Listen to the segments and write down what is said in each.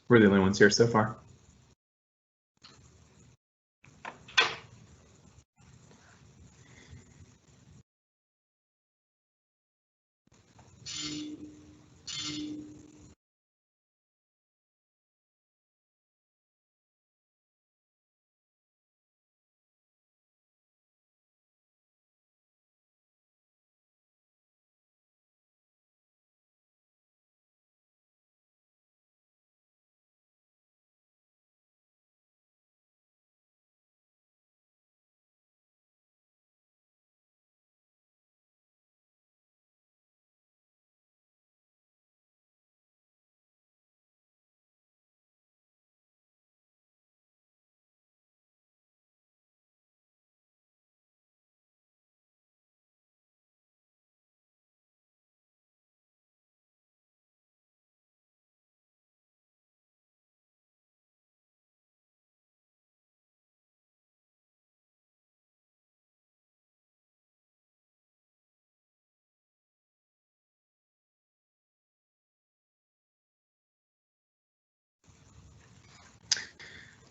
We're the only ones here so far.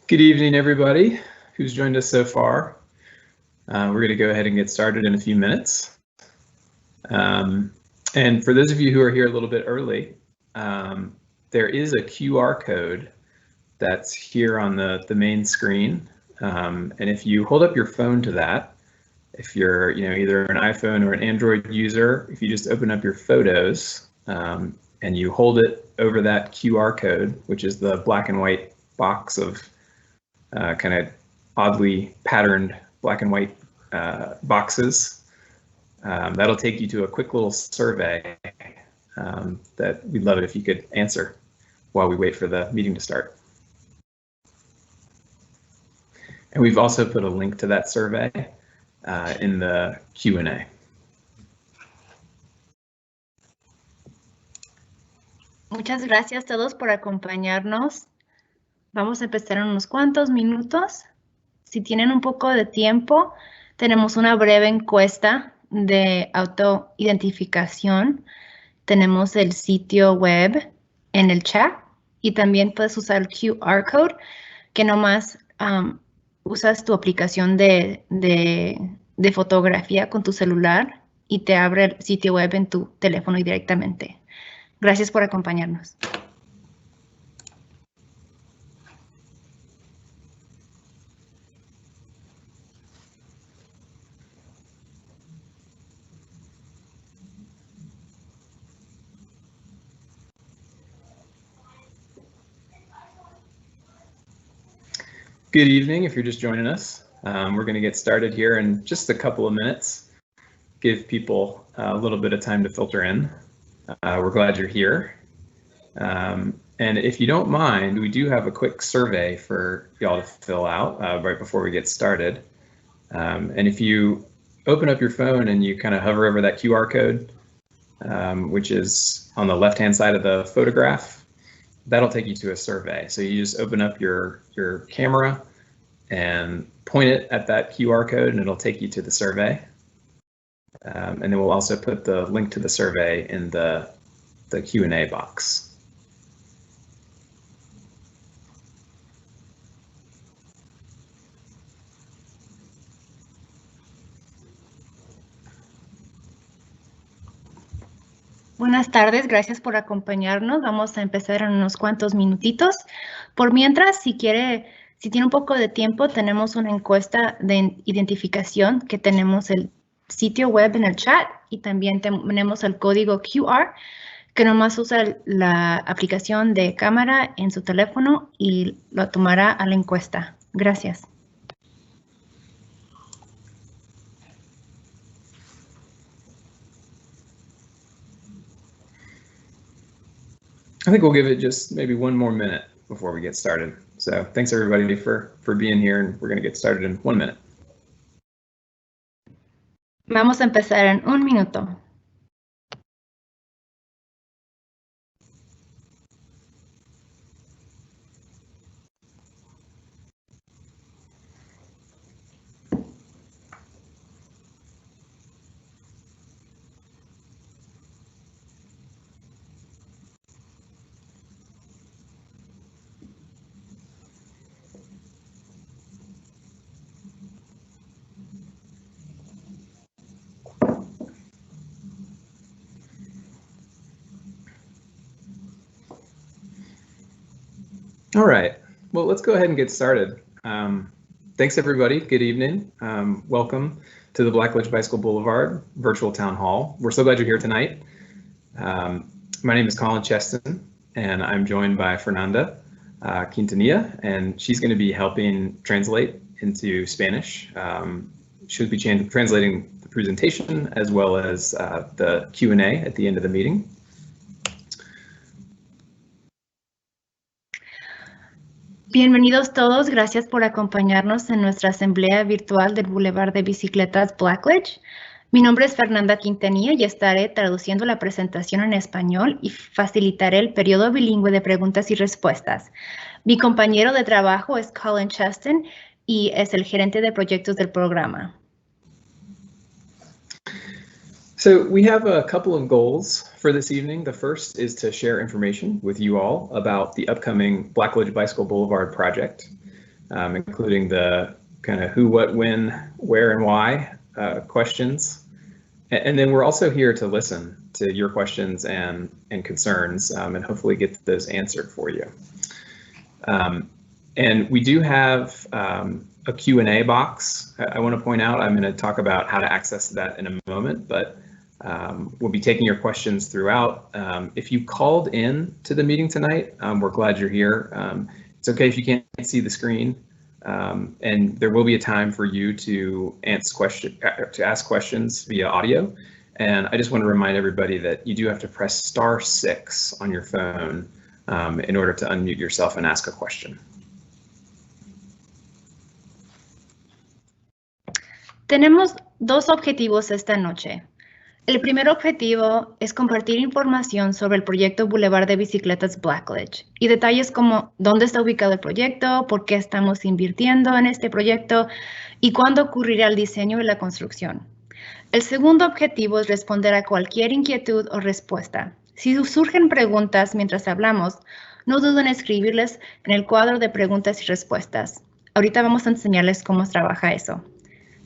Good evening, everybody who's joined us so far. We're going to go ahead and get started in a few minutes. And for those of you who are here a little bit early, there is a QR code that's here on the main screen. And if you hold up your phone to that, if you're either an iPhone or an Android user, if you just open up your photos and you hold it over that QR code, which is the black and white box of kind of oddly patterned black and white boxes. That'll take you to a quick little survey that we'd love it if you could answer while we wait for the meeting to start. And we've also put a link to that survey in the Q&A. Muchas gracias a todos por acompañarnos. Vamos a empezar en unos cuantos minutos. Si tienen un poco de tiempo, tenemos una breve encuesta de autoidentificación. Tenemos el sitio web en el chat y también puedes usar el QR code, que nomás usas tu aplicación de fotografía con tu celular y te abre el sitio web en tu teléfono directamente. Gracias por acompañarnos. Good evening, if you're just joining us. We're going to get started here in just a couple of minutes. Give people a little bit of time to filter in. We're glad you're here. And if you don't mind, we do have a quick survey for y'all to fill out right before we get started. And if you open up your phone and you kind of hover over that QR code, which is on the left-hand side of the photograph, that'll take you to a survey. So you just open up your camera and point it at that QR code and it'll take you to the survey. And then we'll also put the link to the survey in the Q&A box. Buenas tardes, gracias por acompañarnos. Vamos a empezar en unos cuantos minutitos. Por mientras, si tiene un poco de tiempo, tenemos una encuesta de identificación que tenemos el sitio web en el chat y también tenemos el código QR que nomás usa la aplicación de cámara en su teléfono y lo tomará a la encuesta. Gracias. I think we'll give it just maybe one more minute before we get started. So thanks everybody for being here, and we're going to get started in 1 minute. Vamos a empezar en un minuto. All right, well, let's go ahead and get started. Thanks, everybody. Good evening. Welcome to the Blacklidge Bicycle Boulevard Virtual Town Hall. We're so glad you're here tonight. My name is Colin Cheston, and I'm joined by Fernanda Quintanilla, and she's going to be helping translate into Spanish. She'll be translating the presentation as well as the Q&A at the end of the meeting. Bienvenidos todos, gracias por acompañarnos en nuestra asamblea virtual del Boulevard de Bicicletas Blacklidge. Mi nombre es Fernanda Quintanilla y estaré traduciendo la presentación en español y facilitaré el periodo bilingüe de preguntas y respuestas. Mi compañero de trabajo es Colin Cheston y es el gerente de proyectos del programa. So we have a couple of goals for this evening. The first is to share information with you all about the upcoming Blacklidge Bicycle Boulevard project, including the kind of who, what, when, where, and why questions. And then we're also here to listen to your questions and concerns and hopefully get those answered for you. And we do have a Q&A box. I want to point out, I'm going to talk about how to access that in a moment, but we'll be taking your questions throughout. If you called in to the meeting tonight, we're glad you're here. It's okay if you can't see the screen, and there will be a time for you to ask questions via audio. And I just want to remind everybody that you do have to press *6 on your phone in order to unmute yourself and ask a question. Tenemos dos objetivos esta noche. El primer objetivo es compartir información sobre el proyecto Boulevard de Bicicletas Blacklidge y detalles como dónde está ubicado el proyecto, por qué estamos invirtiendo en este proyecto y cuándo ocurrirá el diseño y la construcción. El segundo objetivo es responder a cualquier inquietud o respuesta. Si surgen preguntas mientras hablamos, no duden en escribirles en el cuadro de preguntas y respuestas. Ahorita vamos a enseñarles cómo se trabaja eso.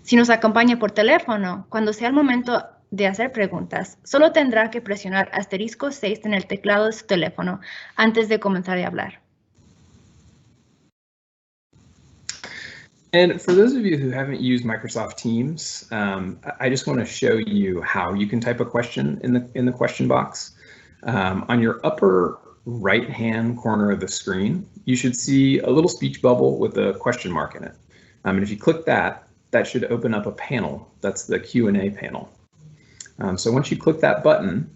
Si nos acompaña por teléfono, cuando sea el momento de hacer preguntas, solo tendrá que presionar *6 en el teclado de su teléfono antes de comenzar a hablar. And for those of you who haven't used Microsoft Teams, I just want to show you how you can type a question in the question box. On your upper right-hand corner of the screen, you should see a little speech bubble with a question mark in it. And if you click that, that should open up a panel. That's the Q&A panel. So once you click that button,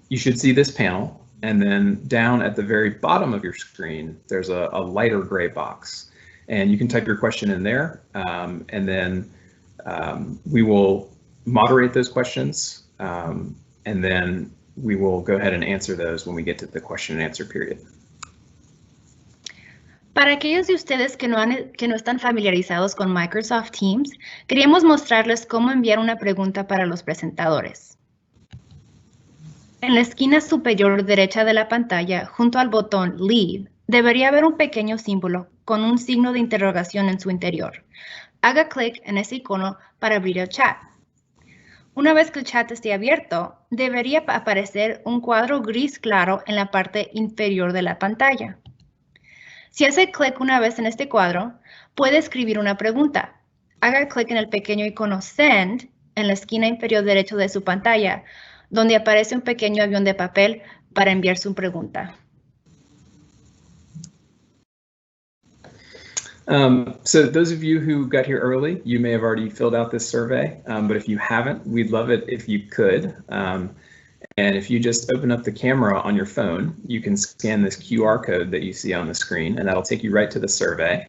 you should see this panel, and then down at the very bottom of your screen, there's a lighter gray box, and you can type your question in there, and then we will moderate those questions, and then we will go ahead and answer those when we get to the question and answer period. Para aquellos de ustedes que no están familiarizados con Microsoft Teams, queríamos mostrarles cómo enviar una pregunta para los presentadores. En la esquina superior derecha de la pantalla, junto al botón Leave, debería haber un pequeño símbolo con un signo de interrogación en su interior. Haga clic en ese icono para abrir el chat. Una vez que el chat esté abierto, debería aparecer un cuadro gris claro en la parte inferior de la pantalla. Si hace clic una vez en este cuadro, puede escribir una pregunta. Haga clic en el pequeño icono Send en la esquina inferior derecha de su pantalla, donde aparece un pequeño avión de papel para enviar su pregunta. So those of you who got here early, you may have already filled out this survey, but if you haven't, we'd love it if you could. And if you just open up the camera on your phone, you can scan this QR code that you see on the screen, and that'll take you right to the survey.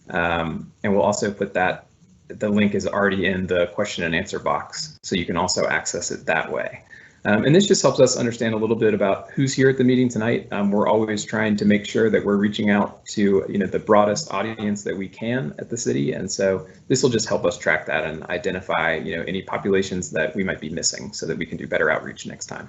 And we'll also put that, the link is already in the question and answer box, so you can also access it that way. And this just helps us understand a little bit about who's here at the meeting tonight. We're always trying to make sure that we're reaching out to the broadest audience that we can at the city, and so this will just help us track that and identify any populations that we might be missing so that we can do better outreach next time.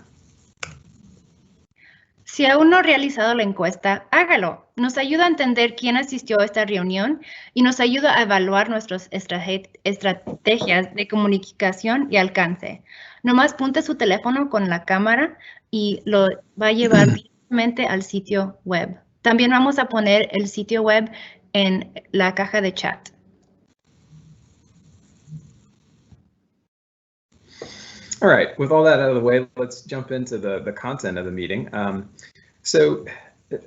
Si aún no ha realizado la encuesta, hágalo. Nos ayuda a entender quién asistió a esta reunión y nos ayuda a evaluar nuestras estrategias de comunicación y alcance. Nomás apunte su teléfono con la cámara y lo va a llevar directamente al sitio web También vamos a poner el sitio web en la caja de chat. All right, with all that out of the way, let's jump into the content of the meeting. So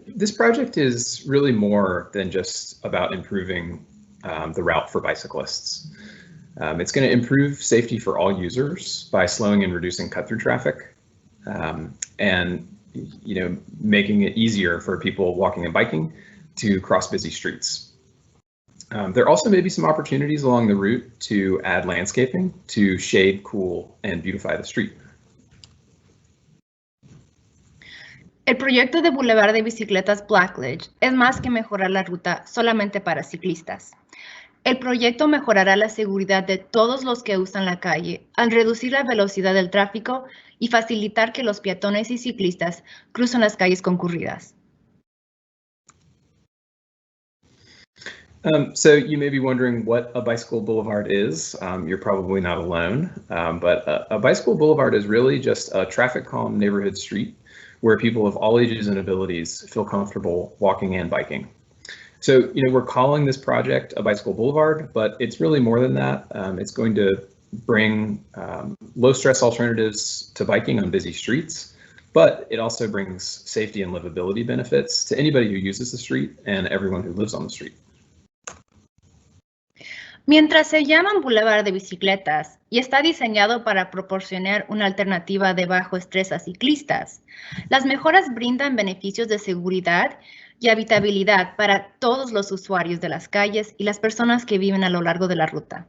this project is really more than just about improving the route for bicyclists. It's going to improve safety for all users by slowing and reducing cut-through traffic, and making it easier for people walking and biking to cross busy streets. There also may be some opportunities along the route to add landscaping to shade, cool, and beautify the street. El proyecto de Boulevard de bicicletas Blacklidge es más que mejorar la ruta solamente para ciclistas. El proyecto mejorará la seguridad de todos los que usan la calle al reducir la velocidad del tráfico y facilitar que los peatones y ciclistas crucen las calles concurridas. So you may be wondering what a bicycle boulevard is. You're probably not alone, but a bicycle boulevard is really just a traffic calm neighborhood street where people of all ages and abilities feel comfortable walking and biking. So, we're calling this project a bicycle boulevard, but it's really more than that. It's going to bring low stress alternatives to biking on busy streets, but it also brings safety and livability benefits to anybody who uses the street and everyone who lives on the street. Mientras se llaman Boulevard de bicicletas y está diseñado para proporcionar una alternativa de bajo estrés a ciclistas, las mejoras brindan beneficios de seguridad y habitabilidad para todos los usuarios de las calles y las personas que viven a lo largo de la ruta.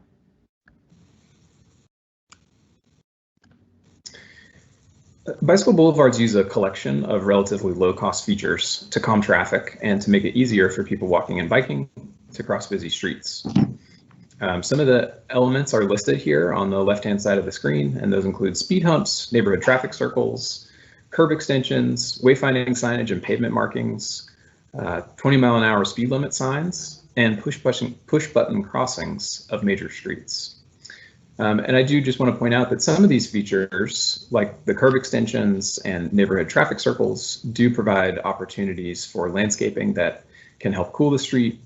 Bicycle boulevards use a collection of relatively low-cost features to calm traffic and to make it easier for people walking and biking to cross busy streets. Some of the elements are listed here on the left-hand side of the screen, and those include speed humps, neighborhood traffic circles, curb extensions, wayfinding signage and pavement markings, 20-mile-an-hour speed limit signs, and push-button crossings of major streets. And I do just want to point out that some of these features, like the curb extensions and neighborhood traffic circles, do provide opportunities for landscaping that can help cool the street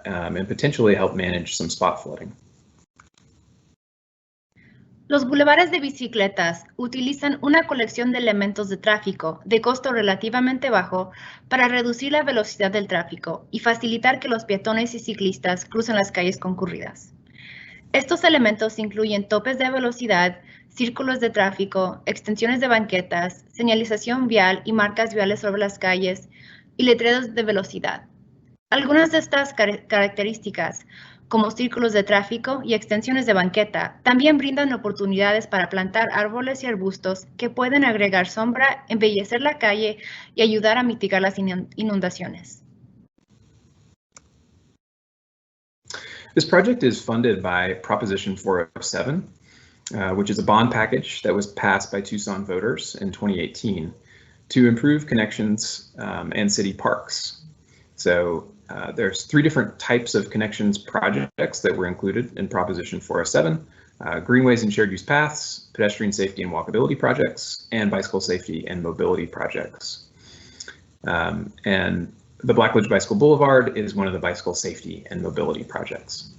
and potentially help manage some spot flooding. Los bulevares de bicicletas utilizan una colección de elementos de tráfico de costo relativamente bajo para reducir la velocidad del tráfico y facilitar que los peatones y ciclistas crucen las calles concurridas. Estos elementos incluyen topes de velocidad, círculos de tráfico, extensiones de banquetas, señalización vial y marcas viales sobre las calles y letreros de velocidad. Algunas de estas características, como círculos de tráfico y extensiones de banqueta, también brindan oportunidades para plantar árboles y arbustos que pueden agregar sombra, embellecer la calle y ayudar a mitigar las inundaciones. This project is funded by Proposition 407, which is a bond package that was passed by Tucson voters in 2018 to improve connections and city parks. So there's 3 different types of connections projects that were included in Proposition 407, greenways and shared use paths, pedestrian safety and walkability projects, and bicycle safety and mobility projects. And the Blacklidge Bicycle Boulevard is one of the bicycle safety and mobility projects.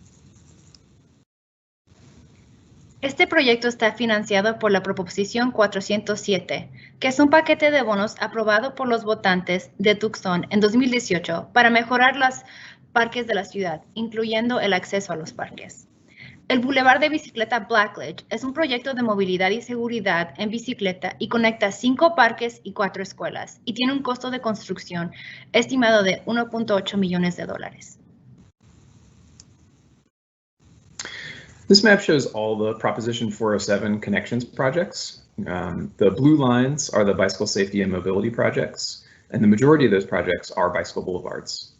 Este proyecto está financiado por la Proposición 407, que es un paquete de bonos aprobado por los votantes de Tucson en 2018 para mejorar los parques de la ciudad, incluyendo el acceso a los parques. El Boulevard de bicicleta Blacklidge es un proyecto de movilidad y seguridad en bicicleta y conecta 5 parques y 4 escuelas y tiene un costo de construcción estimado de $1.8 millones. This map shows all the Proposition 407 connections projects. The blue lines are the bicycle safety and mobility projects, and the majority of those projects are bicycle boulevards.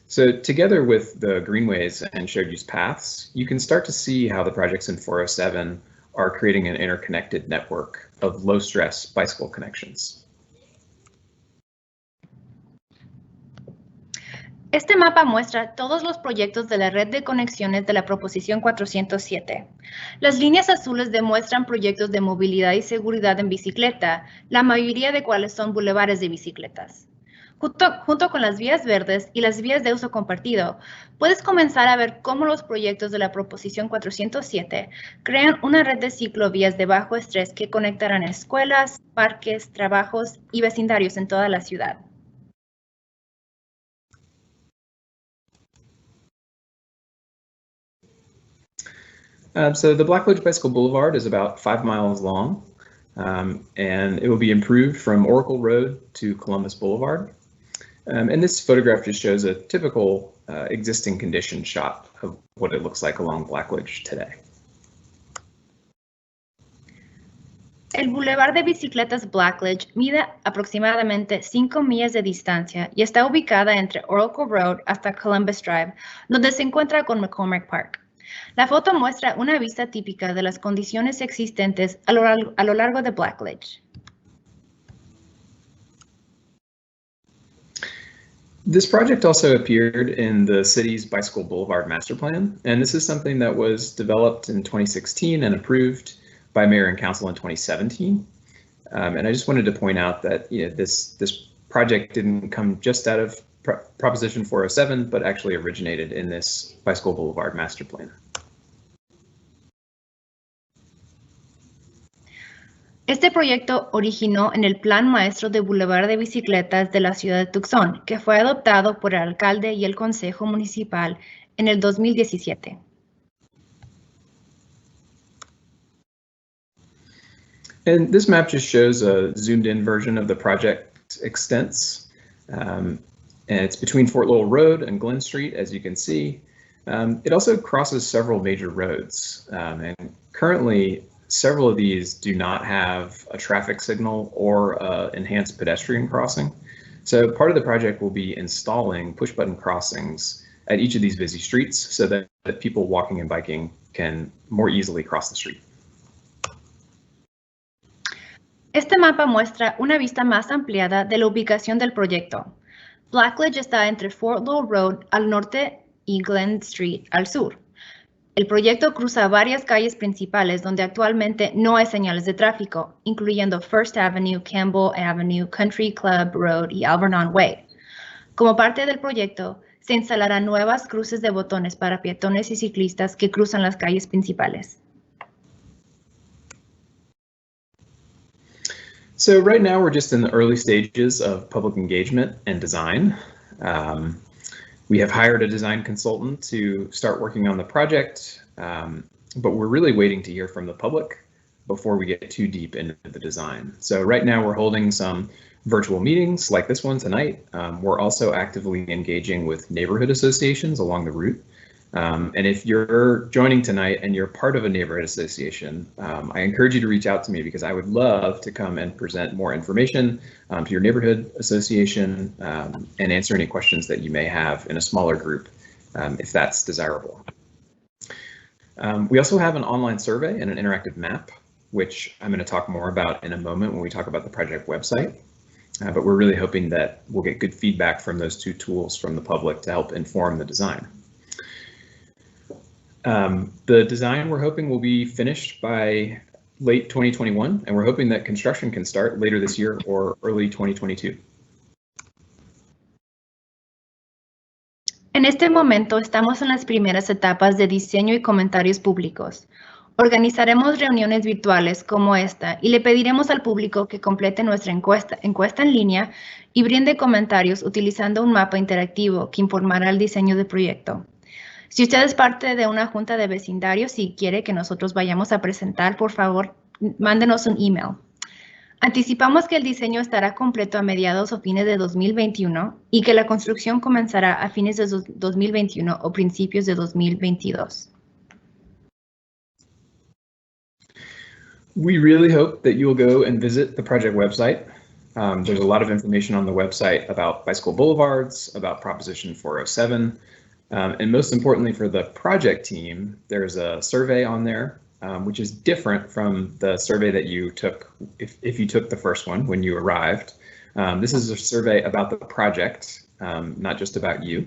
So together with the greenways and shared use paths, you can start to see how the projects in 407 are creating an interconnected network of low stress bicycle connections. Este mapa muestra todos los proyectos de la red de conexiones de la Proposición 407. Las líneas azules demuestran proyectos de movilidad y seguridad en bicicleta, la mayoría de cuales son bulevares de bicicletas. Junto con las vías verdes y las vías de uso compartido, puedes comenzar a ver cómo los proyectos de la Proposición 407 crean una red de ciclovías de bajo estrés que conectarán escuelas, parques, trabajos y vecindarios en toda la ciudad. So the Blacklidge Bicycle Boulevard is about 5 miles long, and it will be improved from Oracle Road to Columbus Boulevard. And this photograph just shows a typical existing condition shot of what it looks like along Blacklidge today. El Boulevard de Bicicletas Blacklidge mide aproximadamente 5 millas de distancia y está ubicada entre Oracle Road hasta Columbus Drive, donde se encuentra con McCormick Park. La foto muestra una vista típica de las condiciones existentes a lo largo de Blacklidge. This project also appeared in the city's Bicycle Boulevard Master Plan, and this is something that was developed in 2016 and approved by Mayor and Council in 2017. And I just wanted to point out that this project didn't come just out of Proposition 407, but actually originated in this Bicycle Boulevard Master Plan. Este proyecto originó en el Plan Maestro de Boulevard de Bicicletas de la ciudad de Tucson, que fue adoptado por el alcalde y el consejo municipal en el 2017. And this map just shows a zoomed in version of the project extents. And it's between Fort Lowell Road and Glen Street, as you can see. It also crosses several major roads, and currently several of these do not have a traffic signal or enhanced pedestrian crossing. So part of the project will be installing push button crossings at each of these busy streets so that people walking and biking can more easily cross the street. Este mapa muestra una vista más ampliada de la ubicación del proyecto. Blacklidge está entre Fort Lowell Road al norte y Glen Street al sur. El proyecto cruza varias calles principales donde actualmente no hay señales de tráfico, incluyendo First Avenue, Campbell Avenue, Country Club Road y Alvernon Way. Como parte del proyecto, se instalarán nuevas cruces de botones para peatones y ciclistas que cruzan las calles principales. So right now we're just in the early stages of public engagement and design. We have hired a design consultant to start working on the project, but we're really waiting to hear from the public before we get too deep into the design. So right now we're holding some virtual meetings like this one tonight. We're also actively engaging with neighborhood associations along the route. And if you're joining tonight and you're part of a neighborhood association, I encourage you to reach out to me because I would love to come and present more information to your neighborhood association and answer any questions that you may have in a smaller group if that's desirable. We also have an online survey and an interactive map, which I'm going to talk more about in a moment when we talk about the project website. But we're really hoping that we'll get good feedback from those two tools from the public to help inform the design. The design we're hoping will be finished by late 2021, and we're hoping that construction can start later this year or early 2022. En este momento estamos en las primeras etapas de diseño y comentarios públicos. Organizaremos reuniones virtuales como esta y le pediremos al público que complete nuestra encuesta en línea y brinde comentarios utilizando un mapa interactivo que informará el diseño del proyecto. Si usted es parte de una junta de vecindarios y quiere que nosotros vayamos a presentar, por favor, mándenos un email. Anticipamos que el diseño estará completo a mediados o fines de 2021 y que la construcción comenzará a fines de 2021 o principios de 2022. We really hope that you'll go and visit the project website. There's a lot of information on the website about bicycle boulevards, about Proposition 407, and most importantly for the project team, there's a survey on there, which is different from the survey that you took if you took the first one when you arrived. This is a survey about the project, not just about you.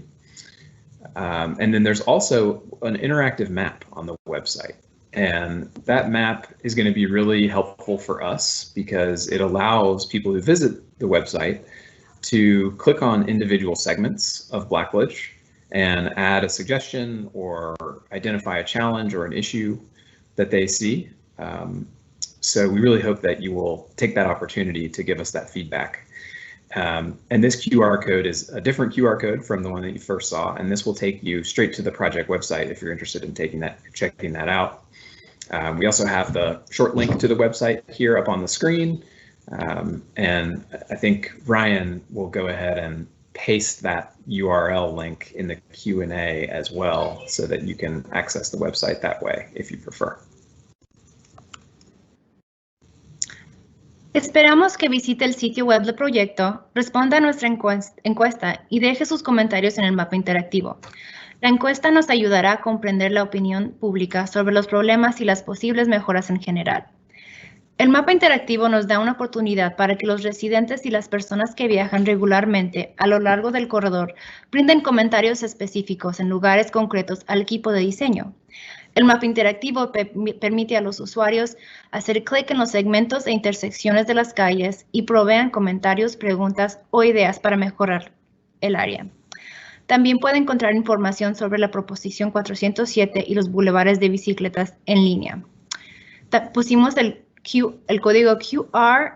And then there's also an interactive map on the website. And that map is going to be really helpful for us because it allows people who visit the website to click on individual segments of Blacklidge and add a suggestion or identify a challenge or an issue that they see. So we really hope that you will take that opportunity to give us that feedback. And this QR code is a different QR code from the one that you first saw, and this will take you straight to the project website if you're interested in checking that out. We also have the short link to the website here up on the screen. And I think Ryan will go ahead and paste that URL link in the Q&A as well, so that you can access the website that way if you prefer. Esperamos que visite el sitio web del proyecto, responda a nuestra encuesta y deje sus comentarios en el mapa interactivo. La encuesta nos ayudará a comprender la opinión pública sobre los problemas y las posibles mejoras en general. El mapa interactivo nos da una oportunidad para que los residentes y las personas que viajan regularmente a lo largo del corredor brinden comentarios específicos en lugares concretos al equipo de diseño. El mapa interactivo permite a los usuarios hacer clic en los segmentos e intersecciones de las calles y provean comentarios, preguntas o ideas para mejorar el área. También puede encontrar información sobre la proposición 407 y los bulevares de bicicletas en línea. Pusimos el código QR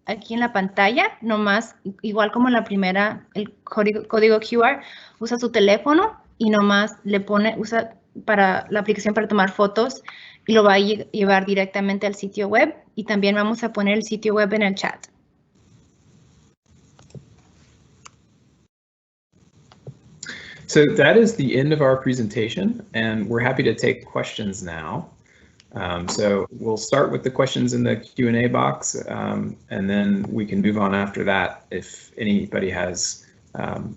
aquí en la pantalla, nomás igual como en la primera, el código QR, usa su teléfono y nomás usa para la aplicación para tomar fotos y lo va a llevar directamente al sitio web, y también vamos a poner el sitio web en el chat. So that is the end of our presentation, and we're happy to take questions now. So we'll start with the questions in the Q&A box, and then we can move on after that if anybody has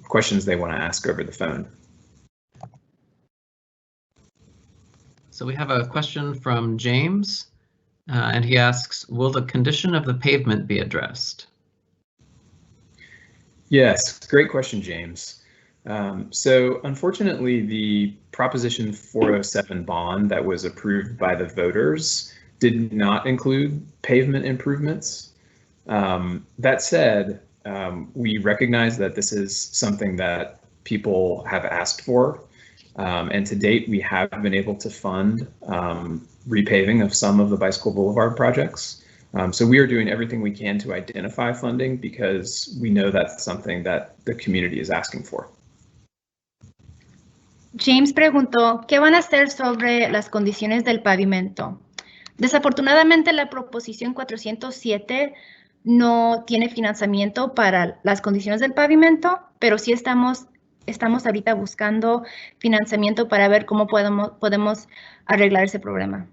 questions they want to ask over the phone. So we have a question from James, and he asks, will the condition of the pavement be addressed? Yes, great question, James. So unfortunately, the Proposition 407 bond that was approved by the voters did not include pavement improvements. That said, we recognize that this is something that people have asked for. And to date, we have been able to fund repaving of some of the Bicycle Boulevard projects. So we are doing everything we can to identify funding because we know that's something that the community is asking for. James preguntó, ¿qué van a hacer sobre las condiciones del pavimento? Desafortunadamente, la proposición 407 no tiene financiamiento para las condiciones del pavimento, pero sí estamos ahorita buscando financiamiento para ver cómo podemos arreglar ese problema.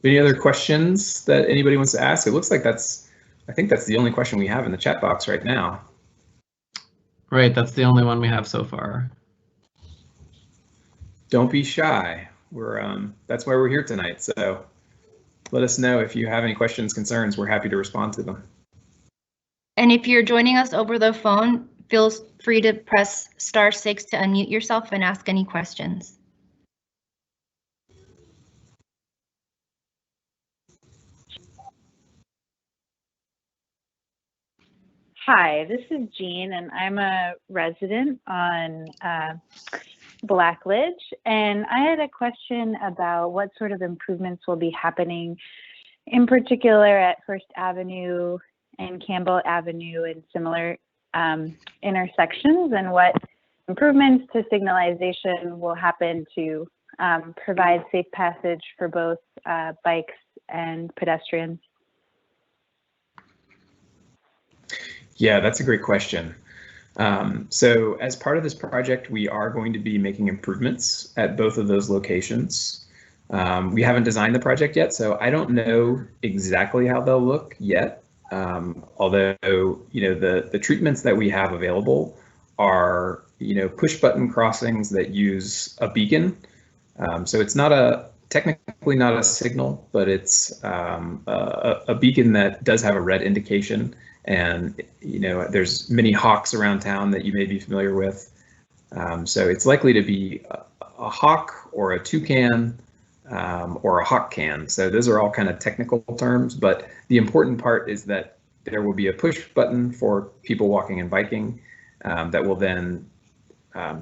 Any other questions that anybody wants to ask? It looks like I think that's the only question we have in the chat box right now. Right, that's the only one we have so far. Don't be shy. That's why we're here tonight. So let us know if you have any questions, concerns. We're happy to respond to them. And if you're joining us over the phone, feel free to press *6 to unmute yourself and ask any questions. Hi, this is Jean, and I'm a resident on Blacklidge, and I had a question about what sort of improvements will be happening, in particular at First Avenue and Campbell Avenue and similar intersections, and what improvements to signalization will happen to provide safe passage for both bikes and pedestrians. Yeah, that's a great question. So as part of this project, we are going to be making improvements at both of those locations. We haven't designed the project yet, so I don't know exactly how they'll look yet. Although, the treatments that we have available are, push button crossings that use a beacon. So it's technically not a signal, but it's a beacon that does have a red indication. And, there's many hawks around town that you may be familiar with. So it's likely to be a hawk or a toucan or a hawk can. So those are all kind of technical terms, but the important part is that there will be a push button for people walking and biking that will then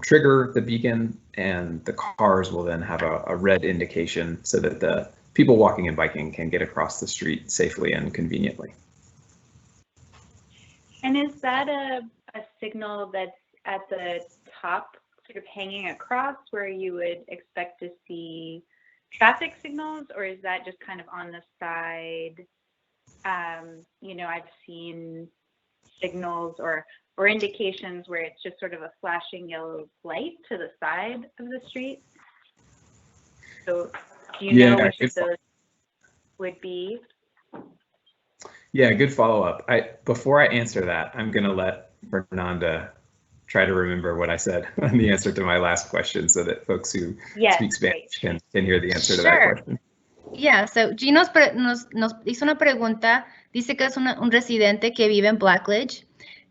trigger the beacon, and the cars will then have a red indication so that the people walking and biking can get across the street safely and conveniently. And is that a signal that's at the top, sort of hanging across where you would expect to see traffic signals, or is that just kind of on the side? You know, I've seen signals or indications where it's just sort of a flashing yellow light to the side of the street. So do you know which of those would be? Yeah, good follow-up. Before I answer that, I'm going to let Fernanda try to remember what I said on the answer to my last question so that folks who speak Spanish can hear the answer to that question. Yeah, so G nos hizo una pregunta, dice que es un residente que vive en Blacklidge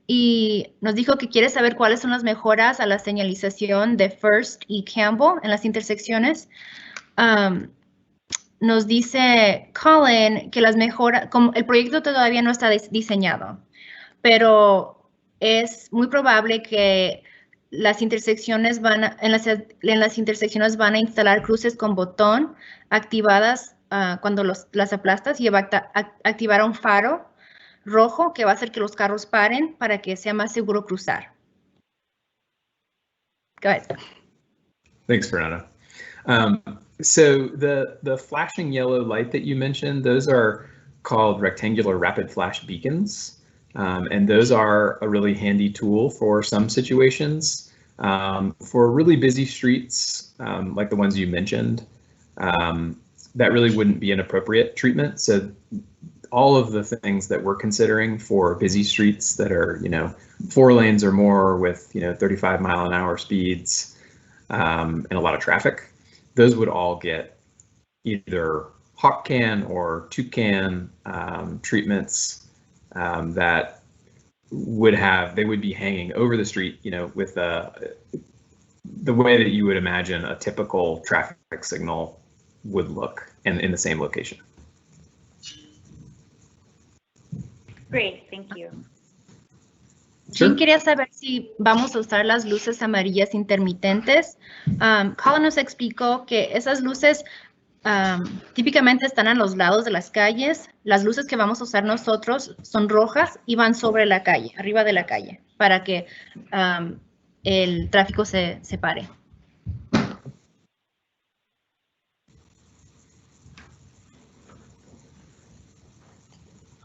y nos dijo que quiere saber cuáles son las mejoras a la señalización de First y Campbell en las intersecciones. Nos dice Colin que las mejoras, como el proyecto todavía no está diseñado, pero es muy probable que las intersecciones en las intersecciones van a instalar cruces con botón activadas cuando las aplastas, y va a activar un faro rojo que va a hacer que los carros paren para que sea más seguro cruzar. Go ahead. Thanks, Fernanda. So the flashing yellow light that you mentioned, those are called rectangular rapid flash beacons. And those are a really handy tool for some situations. For really busy streets, like the ones you mentioned, that really wouldn't be an appropriate treatment. So all of the things that we're considering for busy streets that are, 4 lanes or more with, 35-mile-an-hour speeds and a lot of traffic, those would all get either hawk can or toucan treatments that would be hanging over the street, with the way that you would imagine a typical traffic signal would look in the same location. Great, thank you. Sure. Jim quería saber si vamos a usar las luces amarillas intermitentes. Colin nos explicó que esas luces típicamente están a los lados de las calles. Las luces que vamos a usar nosotros son rojas y van sobre la calle, arriba de la calle, para que el tráfico se pare.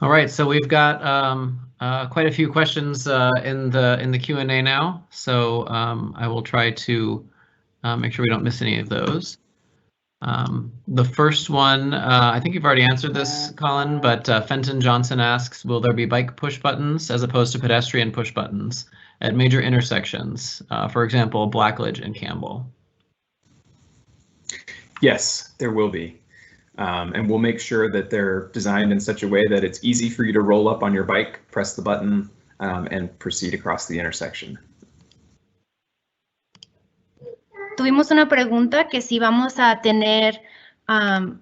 All right, so we've got quite a few questions in the Q&A now. So I will try to make sure we don't miss any of those. The first one, I think you've already answered this, Colin, but Fenton Johnson asks, will there be bike push buttons as opposed to pedestrian push buttons at major intersections, for example, Blacklidge and Campbell? Yes, there will be. And we'll make sure that they're designed in such a way that it's easy for you to roll up on your bike, press the button, and proceed across the intersection. Tuvimos una pregunta que si vamos a tener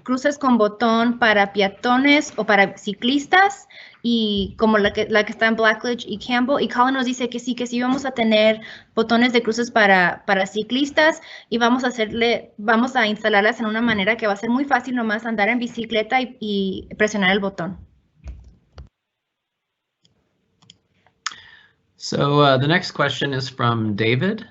cruces con botón para peatones o para ciclistas, y como la que está en Blacklidge y Campbell, y Colin nos dice que sí vamos a tener botones de cruces para ciclistas, y vamos a instalarlas en una manera que va a ser muy fácil nomás andar en bicicleta y presionar el botón. So the next question is from David.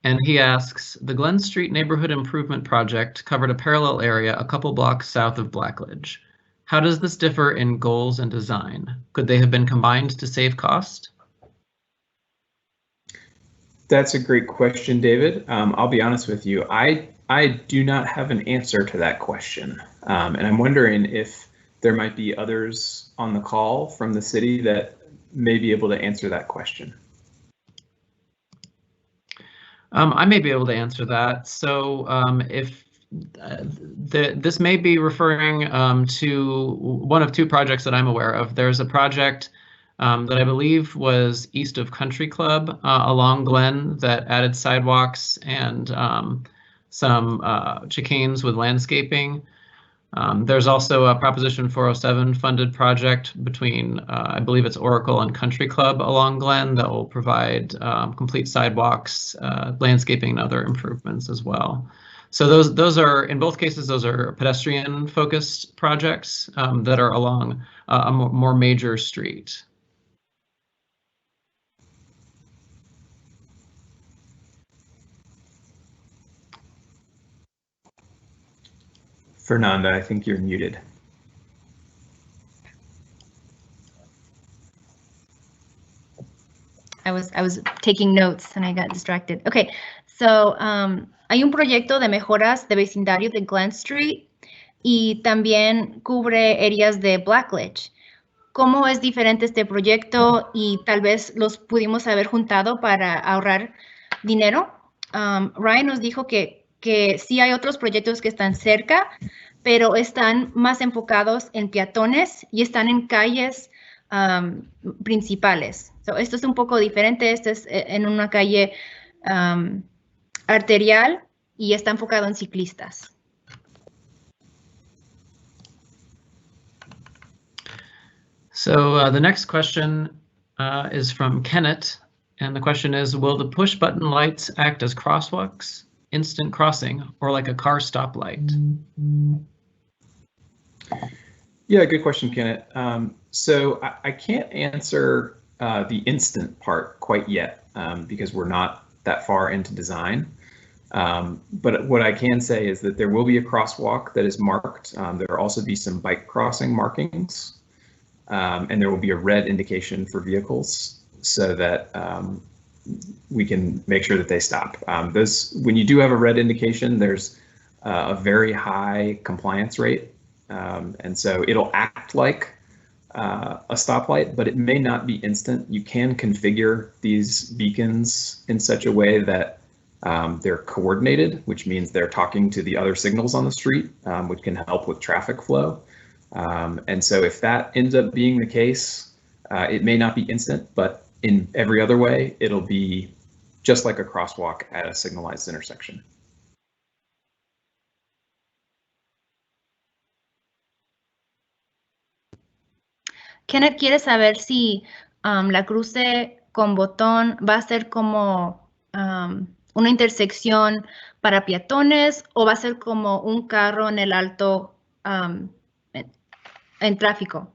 And he asks, the Glen Street Neighborhood Improvement Project covered a parallel area a couple blocks south of Blacklidge. How does this differ in goals and design? Could they have been combined to save cost? That's a great question, David. I'll be honest with you. I do not have an answer to that question. And I'm wondering if there might be others on the call from the city that may be able to answer that question. I may be able to answer that. So if this may be referring to one of two projects that I'm aware of. There's a project that I believe was east of Country Club along Glen that added sidewalks and some chicanes with landscaping. There's also a Proposition 407 funded project between, I believe it's Oracle and Country Club along Glen that will provide complete sidewalks, landscaping, and other improvements as well. So those are, in both cases, those are pedestrian-focused projects that are along a more major street. Fernanda, I think you're muted. I was taking notes and I got distracted. Okay, so hay un proyecto de mejoras de vecindario de Glen Street y también cubre áreas de Blacklidge. ¿Cómo es diferente este proyecto y tal vez los pudimos haber juntado para ahorrar dinero? Ryan nos dijo que sí hay otros proyectos que están cerca, pero están más enfocados en peatones y están en calles principales. So, esto es un poco diferente. Este es en una calle arterial y está enfocado en ciclistas. So the next question is from Kenneth, and the question is, will the push button lights act as crosswalks, instant crossing, or like a car stoplight? Yeah, good question, Kenneth. So I can't answer the instant part quite yet because we're not that far into design. But what I can say is that there will be a crosswalk that is marked. There will also be some bike crossing markings. And there will be a red indication for vehicles so that we can make sure that they stop. When you do have a red indication, there's a very high compliance rate. And so it'll act like a stoplight, but it may not be instant. You can configure these beacons in such a way that they're coordinated, which means they're talking to the other signals on the street, which can help with traffic flow. And so if that ends up being the case, it may not be instant, but in every other way, it'll be just like a crosswalk at a signalized intersection. Kenneth quiere saber si la cruce con botón va a ser como una intersección para peatones o va a ser como un carro en el alto en tráfico.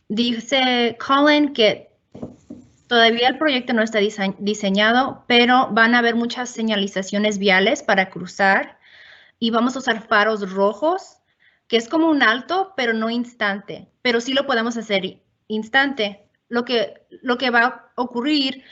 Dice Colin que todavía el proyecto no está diseñado, pero van a haber muchas señalizaciones viales para cruzar y vamos a usar faros rojos, que es como un alto, pero no instante, pero sí lo podemos hacer instante. Lo que va a ocurrir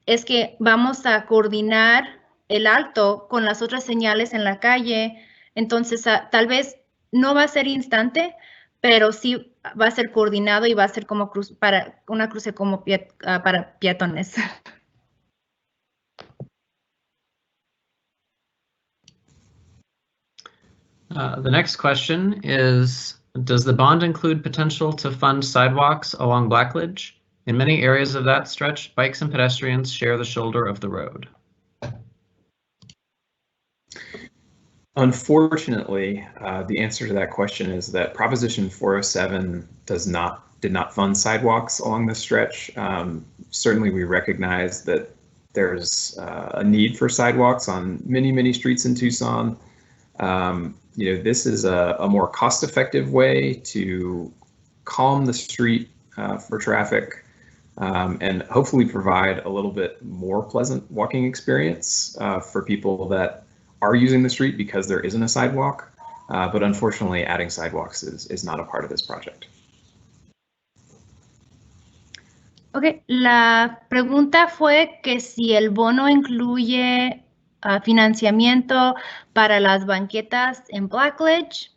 es que vamos a coordinar el alto con las otras señales en la calle, entonces tal vez no va a ser instante, pero sí va a ser coordinado y va a ser como para una cruce como para peatones. The next question is, does the bond include potential to fund sidewalks along Blacklidge? In many areas of that stretch, bikes and pedestrians share the shoulder of the road. Unfortunately, the answer to that question is that Proposition 407 did not fund sidewalks along this stretch. Certainly, we recognize that there's a need for sidewalks on many streets in Tucson. This is a more cost-effective way to calm the street for traffic and hopefully provide a little bit more pleasant walking experience for people that are using the street because there isn't a sidewalk, but unfortunately adding sidewalks is not a part of this project. Ok, la pregunta fue que si el bono incluye financiamiento para las banquetas en Blacklidge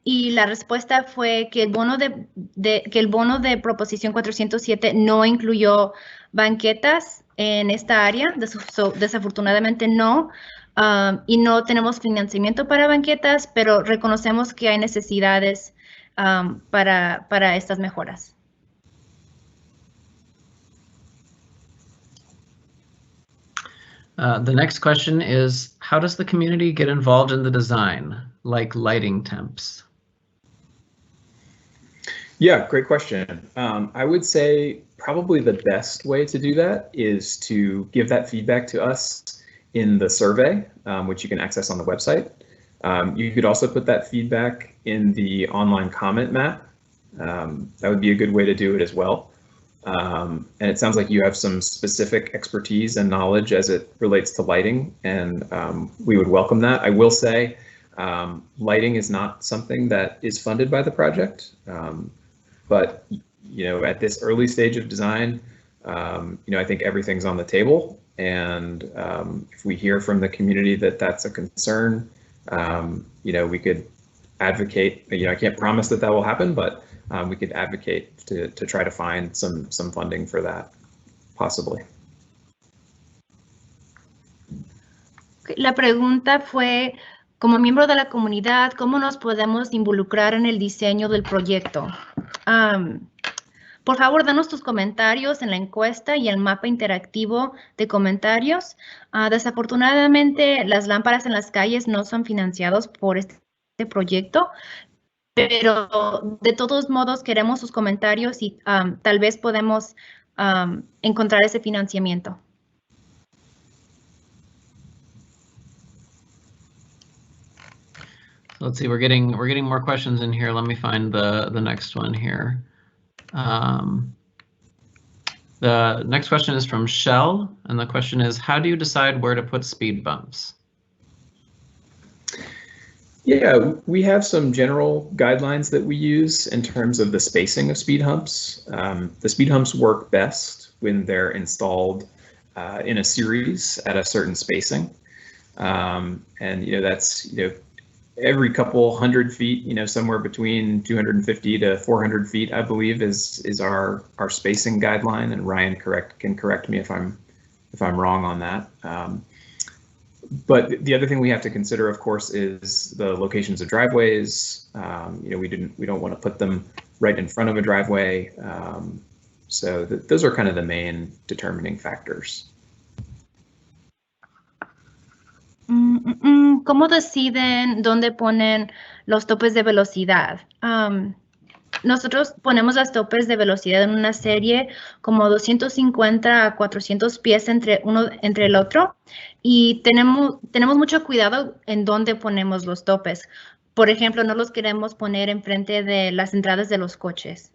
y la respuesta fue que el bono de Proposición 407 no incluyó banquetas en esta área, desafortunadamente no. Y no tenemos financiamiento para banquetas, pero reconocemos que hay necesidades para estas mejoras. The next question is, how does the community get involved in the design, like lighting temps? Yeah, great question. I would say probably the best way to do that is to give that feedback to us in the survey, which you can access on the website. You could also put that feedback in the online comment map. That would be a good way to do it as well. And it sounds like you have some specific expertise and knowledge as it relates to lighting, and we would welcome that. I will say lighting is not something that is funded by the project, but at this early stage of design, I think everything's on the table, and if we hear from the community that that's a concern, we could advocate. I can't promise that that will happen, but we could advocate to try to find some funding for that, possibly. La pregunta fue, como miembro de la comunidad, ¿cómo nos podemos involucrar en el diseño del proyecto? Por favor, danos tus comentarios en la encuesta y el mapa interactivo de comentarios. Desafortunadamente, las lámparas en las calles no son financiados por este proyecto, pero de todos modos queremos sus comentarios y tal vez podemos encontrar ese financiamiento. Let's see, we're getting more questions in here. Let me find the next one here. The next question is from Shell, and the question is, how do you decide where to put speed bumps? Yeah, we have some general guidelines that we use in terms of the spacing of speed humps. The speed humps work best when they're installed in a series at a certain spacing. And that's every couple 100 feet, somewhere between 250 to 400 feet, I believe, is our spacing guideline. And Ryan can correct me if I'm wrong on that. But the other thing we have to consider, of course, is the locations of driveways. We don't want to put them right in front of a driveway. So those are kind of the main determining factors. ¿Cómo deciden dónde ponen los topes de velocidad? Nosotros ponemos los topes de velocidad en una serie como 250 a 400 pies entre el otro, y tenemos mucho cuidado en dónde ponemos los topes. Por ejemplo, no los queremos poner enfrente de las entradas de los coches.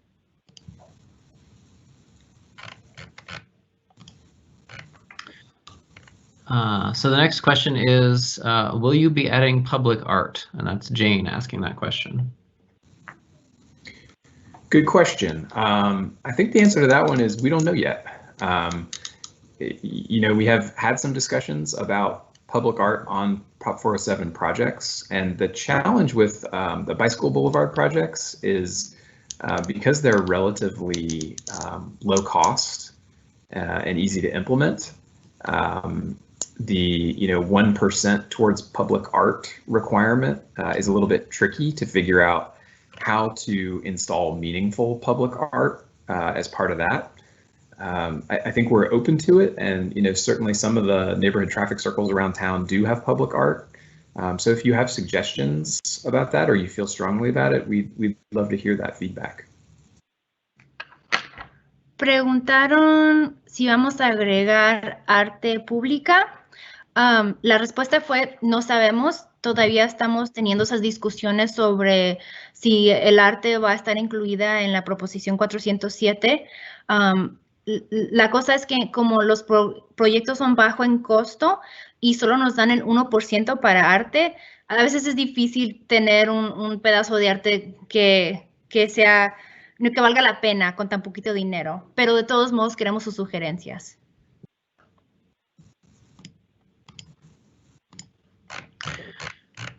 So the next question is, will you be adding public art? And that's Jane asking that question. Good question. I think the answer to that one is we don't know yet. We have had some discussions about public art on Prop 407 projects, and the challenge with the Bicycle Boulevard projects is because they're relatively low cost and easy to implement. The 1% towards public art requirement is a little bit tricky to figure out how to install meaningful public art as part of that. I think we're open to it, and certainly some of the neighborhood traffic circles around town do have public art. So if you have suggestions about that, or you feel strongly about it, we'd love to hear that feedback. Preguntaron si vamos a agregar arte pública. La respuesta fue no sabemos. Todavía estamos teniendo esas discusiones sobre si el arte va a estar incluida en la proposición 407. La cosa es que como los proyectos son bajo en costo y solo nos dan el 1% para arte, a veces es difícil tener un pedazo de arte que valga la pena con tan poquito dinero. Pero de todos modos queremos sus sugerencias.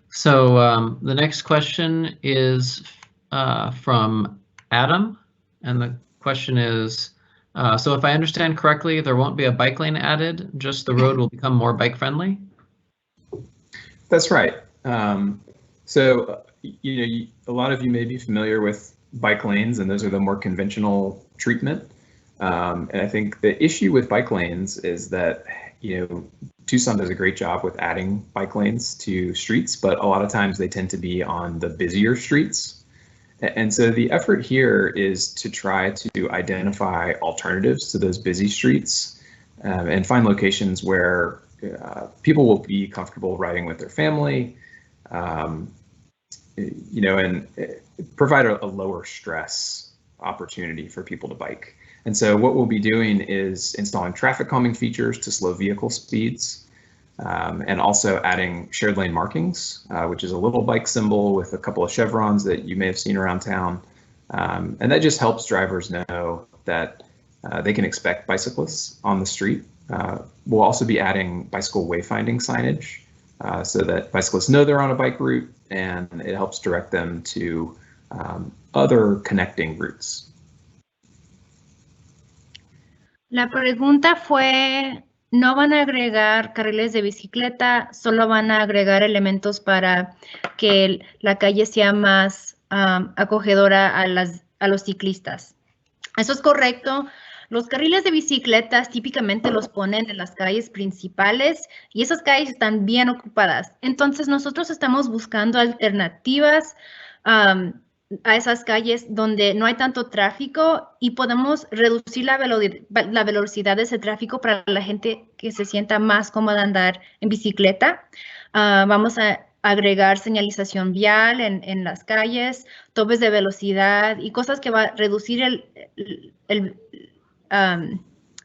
So the next question is from Adam, and the question is, so if I understand correctly, there won't be a bike lane added, just the road will become more bike friendly? That's right. So a lot of you may be familiar with bike lanes, and those are the more conventional treatment. And I think the issue with bike lanes is that Tucson does a great job with adding bike lanes to streets, but a lot of times they tend to be on the busier streets. And so the effort here is to try to identify alternatives to those busy streets and find locations where people will be comfortable riding with their family, you know, and provide a lower stress opportunity for people to bike. And so what we'll be doing is installing traffic calming features to slow vehicle speeds, and also adding shared lane markings, which is a little bike symbol with a couple of chevrons that you may have seen around town. And that just helps drivers know that they can expect bicyclists on the street. We'll also be adding bicycle wayfinding signage so that bicyclists know they're on a bike route, and it helps direct them to other connecting routes. La pregunta fue, no van a agregar carriles de bicicleta, solo van a agregar elementos para que la calle sea más acogedora a los ciclistas. Eso es correcto. Los carriles de bicicletas típicamente los ponen en las calles principales y esas calles están bien ocupadas. Entonces nosotros estamos buscando alternativas a esas calles donde no hay tanto tráfico y podemos reducir la velocidad de ese tráfico para la gente que se sienta más cómoda andar en bicicleta. Vamos a agregar señalización vial en las calles, topes de velocidad y cosas que va a reducir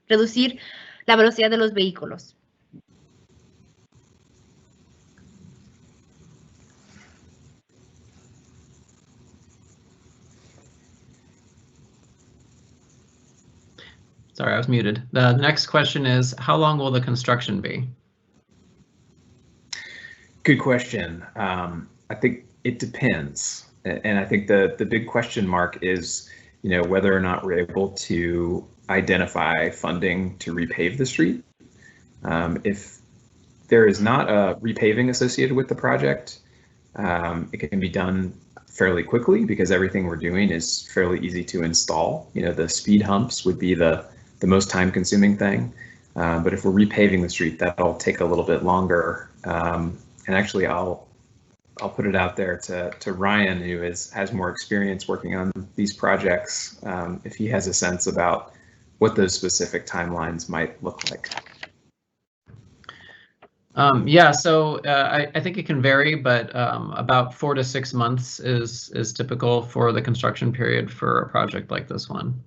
reducir la velocidad de los vehículos. Sorry, I was muted. The next question is, how long will the construction be? Good question. I think it depends. And I think the big question mark is, you know, whether or not we're able to identify funding to repave the street. If there is not a repaving associated with the project, it can be done fairly quickly because everything we're doing is fairly easy to install. You know, the speed humps would be the most time-consuming thing. But if we're repaving the street, that'll take a little bit longer. And actually, I'll put it out there to Ryan, who has more experience working on these projects, if he has a sense about what those specific timelines might look like. Yeah, so I think it can vary, but about 4 to 6 months is typical for the construction period for a project like this one.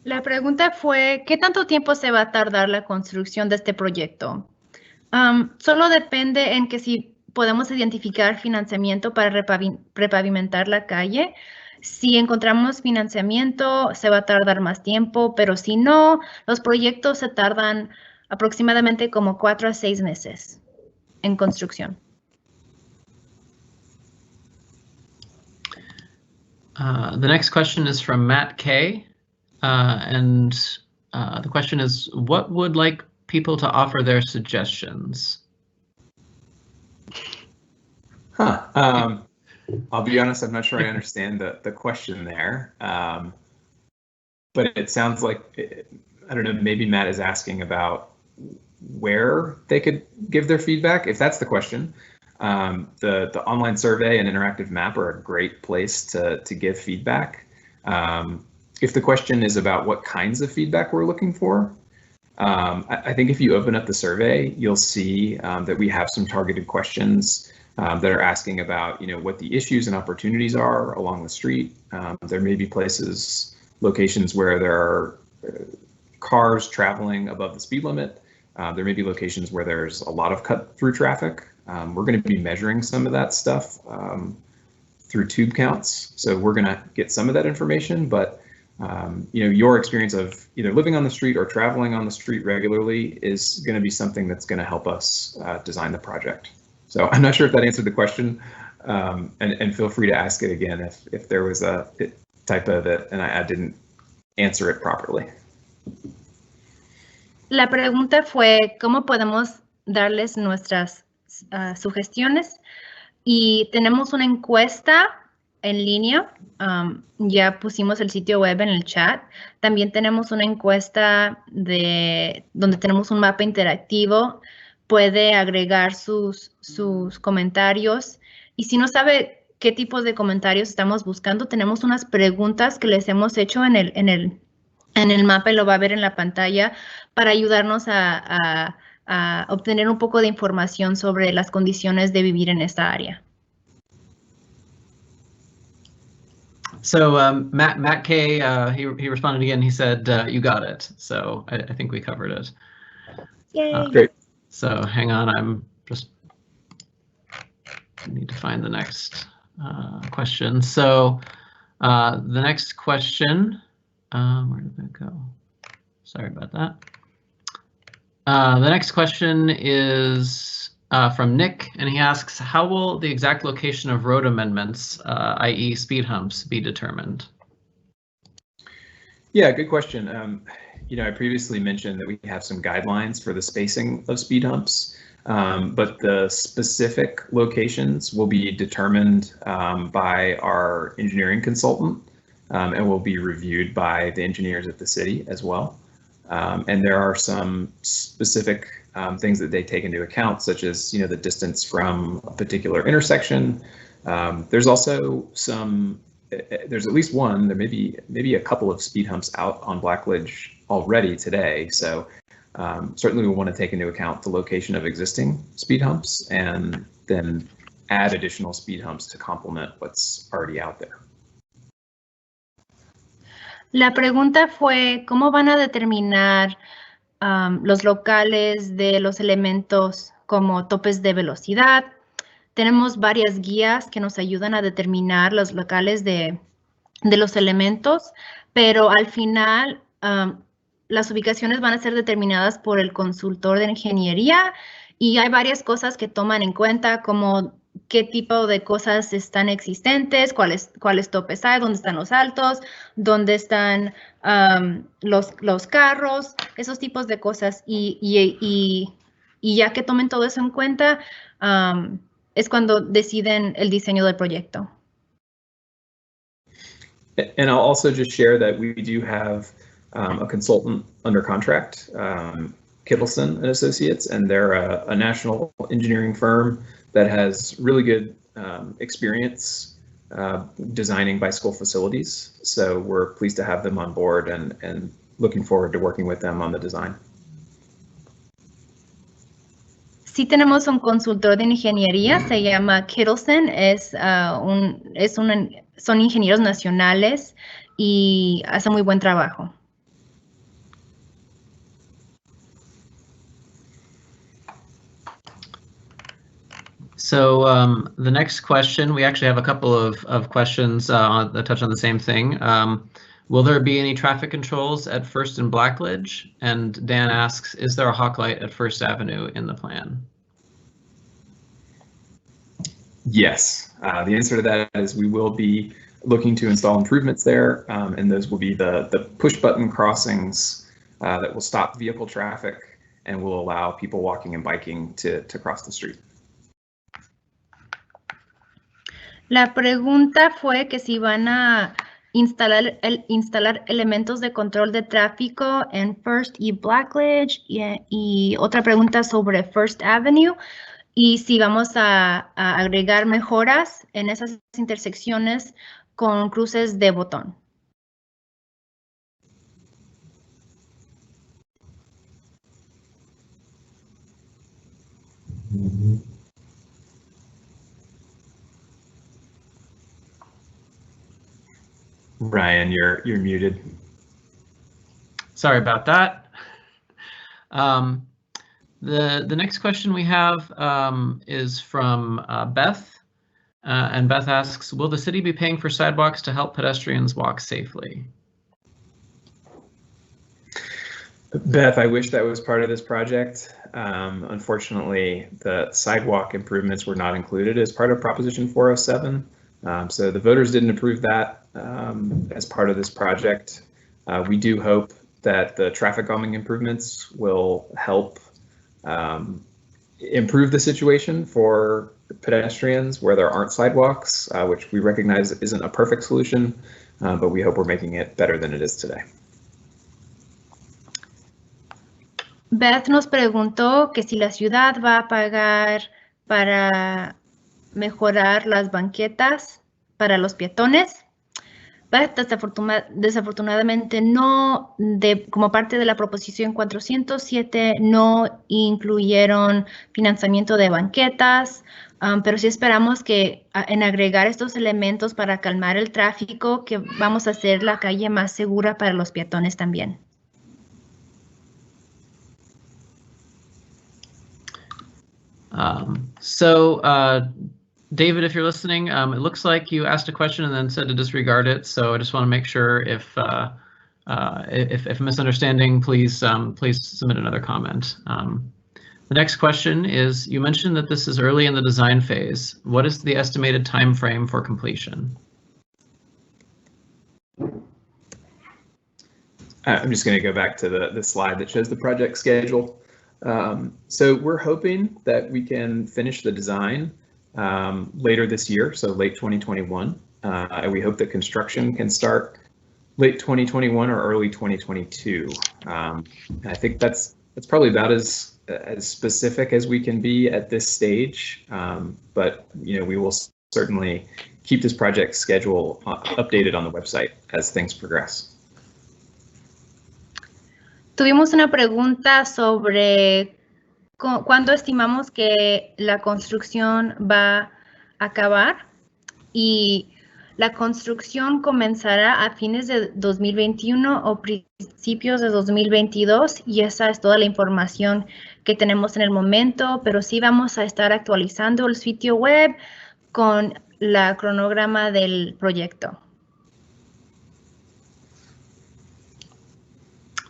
La pregunta fue, ¿qué tanto tiempo se va a tardar la construcción de este proyecto? Solo depende en que si podemos identificar financiamiento para repavimentar la calle. Si encontramos financiamiento, se va a tardar más tiempo, pero si no, los proyectos se tardan aproximadamente como 4 a 6 meses en construcción. The next question is from Matt K. And the question is, what would like people to offer their suggestions? I'll be honest, I'm not sure I understand the question there. But it sounds like, I don't know, maybe Matt is asking about where they could give their feedback. If that's the question, the online survey and interactive map are a great place to give feedback. If the question is about what kinds of feedback we're looking for, I think if you open up the survey, you'll see that we have some targeted questions that are asking about, you know, what the issues and opportunities are along the street. There may be places, locations where there are cars traveling above the speed limit. There may be locations where there's a lot of cut-through traffic. We're going to be measuring some of that stuff through tube counts. So we're going to get some of that information, but you know, your experience of either living on the street or traveling on the street regularly is going to be something that's going to help us design the project. So I'm not sure if that answered the question, and feel free to ask it again if there was a typo that and I didn't answer it properly. La pregunta fue, ¿cómo podemos darles nuestras sugestiones? Y tenemos una encuesta en línea. Ya pusimos el sitio web en el chat. También tenemos una encuesta donde tenemos un mapa interactivo. Puede agregar sus comentarios. Y si no sabe qué tipos de comentarios estamos buscando, tenemos unas preguntas que les hemos hecho en el mapa y lo va a ver en la pantalla para ayudarnos a obtener un poco de información sobre las condiciones de vivir en esta área. So Matt K, he responded again. He said, "You got it." So I think we covered it. Yay. Great. So hang on, I need to find the next question. So the next question, where did that go? Sorry about that. The next question is from Nick, and he asks, how will the exact location of road amendments, i.e. speed humps, be determined? Yeah, good question. I previously mentioned that we have some guidelines for the spacing of speed humps, but the specific locations will be determined by our engineering consultant and will be reviewed by the engineers at the city as well. And there are some specific things that they take into account, such as the distance from a particular intersection. There's also there's at least one, there may be a couple of speed humps out on Blacklidge already today. So certainly we want to take into account the location of existing speed humps and then add additional speed humps to complement what's already out there. La pregunta fue, ¿cómo van a determinar los locales de los elementos como topes de velocidad? Tenemos varias guías que nos ayudan a determinar los locales de los elementos, pero al final las ubicaciones van a ser determinadas por el consultor de ingeniería y hay varias cosas que toman en cuenta, como qué tipo de cosas están existentes, cuáles topes hay, dónde están los altos, dónde están los carros, esos tipos de cosas. Y ya que tomen todo eso en cuenta, es cuando deciden el diseño del proyecto. And I'll also just share that we do have a consultant under contract, Kittleson and Associates, and they're a national engineering firm that has really good experience designing bicycle facilities. So we're pleased to have them on board and looking forward to working with them on the design. Sí tenemos un consultor de ingeniería, se llama Kittleson, son ingenieros nacionales y hace muy buen trabajo. So the next question, we actually have a couple of questions that touch on the same thing. Will there be any traffic controls at First and Blacklidge? And Dan asks, is there a hawk light at First Avenue in the plan? Yes, the answer to that is we will be looking to install improvements there, and those will be the push button crossings that will stop vehicle traffic and will allow people walking and biking to cross the street. La pregunta fue que si van a instalar elementos de control de tráfico en First y Blacklidge y otra pregunta sobre First Avenue y si vamos a agregar mejoras en esas intersecciones con cruces de botón. Ryan, you're muted. Sorry about that. The next question we have is from Beth, and Beth asks, will the city be paying for sidewalks to help pedestrians walk safely? Beth, I wish that was part of this project. Unfortunately, the sidewalk improvements were not included as part of Proposition 407. So the voters didn't approve that as part of this project. We do hope that the traffic calming improvements will help improve the situation for pedestrians where there aren't sidewalks, which we recognize isn't a perfect solution, but we hope we're making it better than it is today. Beth nos preguntó que si la ciudad va a pagar para mejorar las banquetas para los peatones. Beth, desafortunadamente no, como parte de la proposición 407, no incluyeron financiamiento de banquetas, pero sí esperamos que en agregar estos elementos para calmar el tráfico, que vamos a hacer la calle más segura para los peatones también. David, if you're listening, it looks like you asked a question and then said to disregard it. So I just want to make sure if misunderstanding, please submit another comment. The next question is, you mentioned that this is early in the design phase. What is the estimated time frame for completion? I'm just going to go back to the slide that shows the project schedule. So we're hoping that we can finish the design later this year, so late 2021. And we hope that construction can start late 2021 or early 2022. I think that's probably about as specific as we can be at this stage. But we will certainly keep this project schedule updated on the website as things progress. Tuvimos una pregunta sobre cuándo estimamos que la construcción va a acabar, y la construcción comenzará a fines de 2021 o principios de 2022, y esa es toda la información que tenemos en el momento, pero sí vamos a estar actualizando el sitio web con la cronograma del proyecto.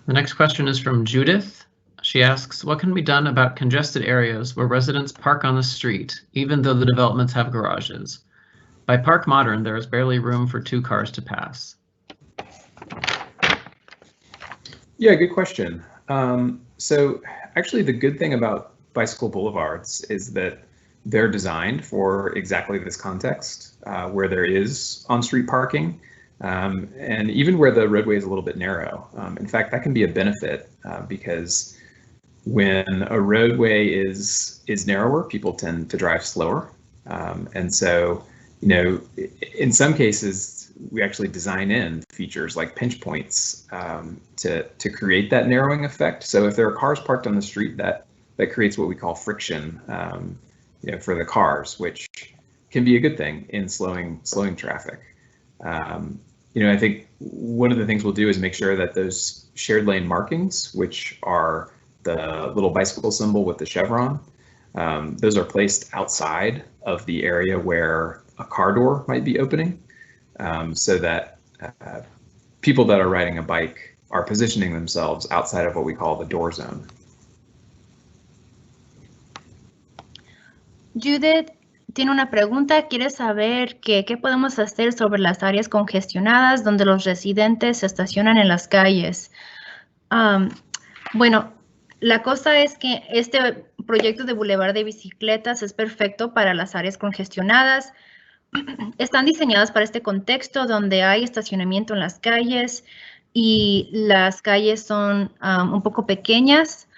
The next question is from Judith. She asks, what can be done about congested areas where residents park on the street, even though the developments have garages? By Park Modern, there is barely room for 2 cars to pass. Yeah, good question. So actually, the good thing about bicycle boulevards is that they're designed for exactly this context, where there is on-street parking, and even where the roadway is a little bit narrow. In fact, that can be a benefit because when a roadway is narrower, people tend to drive slower. And so, in some cases, we actually design in features like pinch points to create that narrowing effect. So if there are cars parked on the street, that creates what we call friction for the cars, which can be a good thing in slowing traffic. I think one of the things we'll do is make sure that those shared lane markings, which are the little bicycle symbol with the chevron, those are placed outside of the area where a car door might be opening, so that people that are riding a bike are positioning themselves outside of what we call the door zone. Judith tiene una pregunta, quiere saber qué podemos hacer sobre las áreas congestionadas donde los residentes se estacionan en las calles. Bueno, la cosa es que este proyecto de Boulevard de bicicletas es perfecto para las áreas congestionadas. Están diseñadas para este contexto donde hay estacionamiento en las calles y las calles son un poco pequeñas.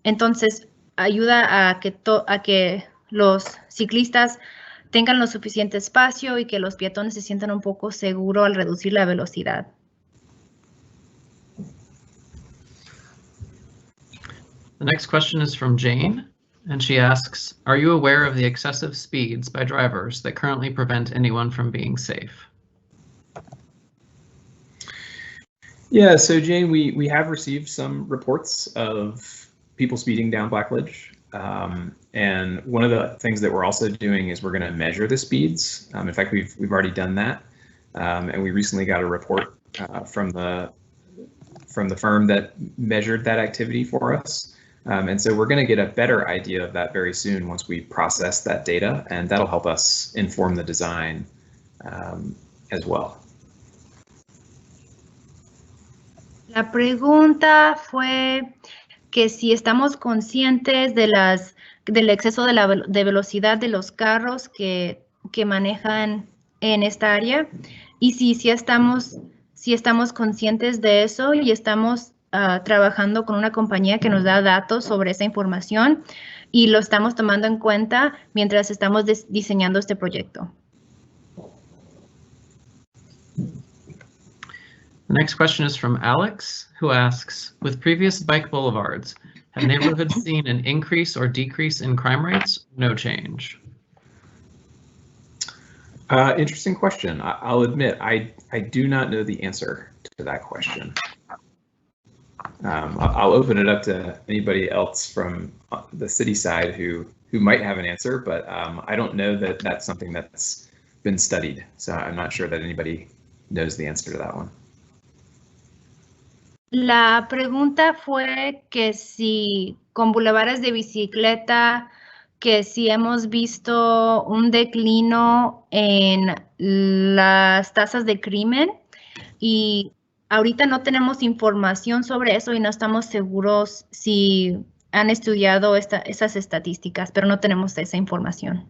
Entonces, ayuda a que los ciclistas tengan lo suficiente espacio y que los peatones se sientan un poco seguros al reducir la velocidad. The next question is from Jane, and she asks, are you aware of the excessive speeds by drivers that currently prevent anyone from being safe? Yeah, so Jane, we have received some reports of people speeding down Blacklidge. And one of the things that we're also doing is we're going to measure the speeds. In fact, we've already done that, and we recently got a report from the firm that measured that activity for us. And so we're going to get a better idea of that very soon once we process that data, and that'll help us inform the design as well. La pregunta fue que si estamos conscientes del exceso de velocidad de los carros que manejan en esta área y si estamos conscientes de eso y estamos trabajando con una compañía que nos da datos sobre esa información y lo estamos tomando en cuenta mientras estamos diseñando este proyecto. The next question is from Alex, who asks, with previous bike boulevards, have neighborhoods seen an increase or decrease in crime rates? No change. Interesting question. I'll admit, I do not know the answer to that question. I'll open it up to anybody else from the city side who might have an answer, but I don't know that that's something that's been studied. So I'm not sure that anybody knows the answer to that one. La pregunta fue que si con bulevares de bicicleta, que si hemos visto un declino en las tasas de crimen y ahorita no tenemos información sobre eso y no estamos seguros si han estudiado esas estadísticas, pero no tenemos esa información.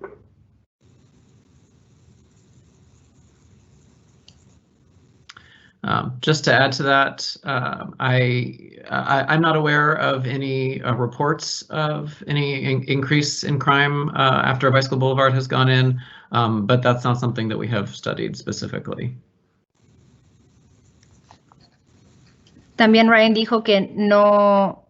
Just to add to that, I'm not aware of any reports of any increase in crime after a bicycle boulevard has gone in, but that's not something that we have studied specifically. También Ryan dijo que no